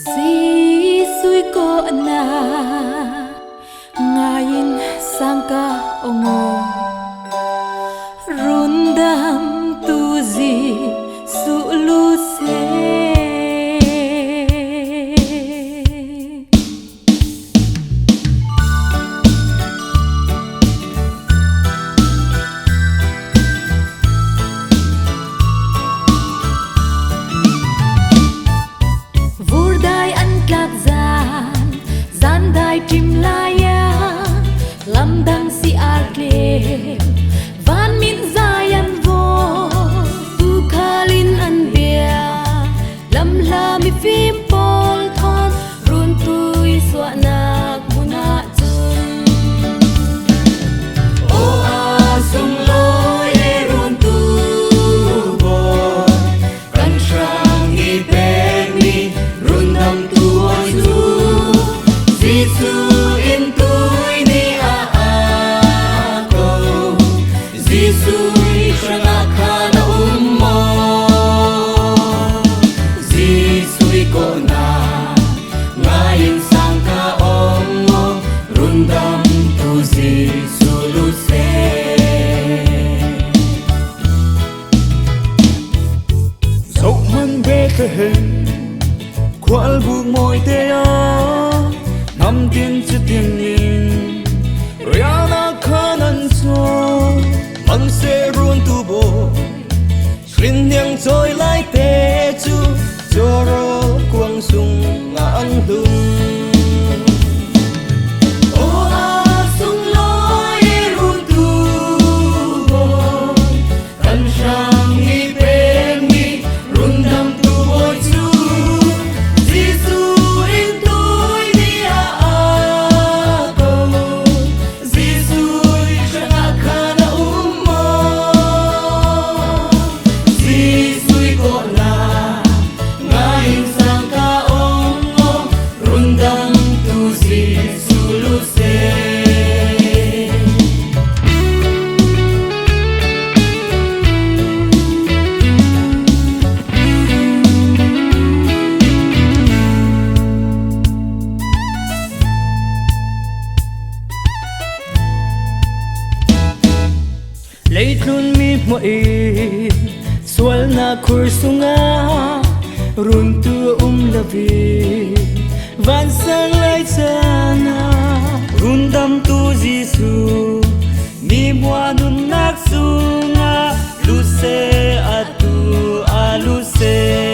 si suy ko na ngayon sang ka ongo rundam tuzi suluse Trim laya lam dang si arle van min zayan vo tu khalin an bia lam la mi phim pol thon run tui swa na kuna chun o a sum loi e run tu bo kan sang i pen mi run nam tu oi su Giêsu in tôi ni a ko Giêsu sang akhana ummo Giêsu ko na ngayon sang ka ongo rundam tu Giêsu luse dẫu man bê khê hình khoal buộc môi tê Nam tiên chưa tiên nhìn Riana khanan cho Mang sẽ ruôn tu bộ Xin nhang trôi lại tê chú Cho rô quang sung ngã lung Late nun mi mo swal na kursunga run tu lavi van sang lai sana rundam tu Giêsu mi mo nun nak sunga luse atu aluse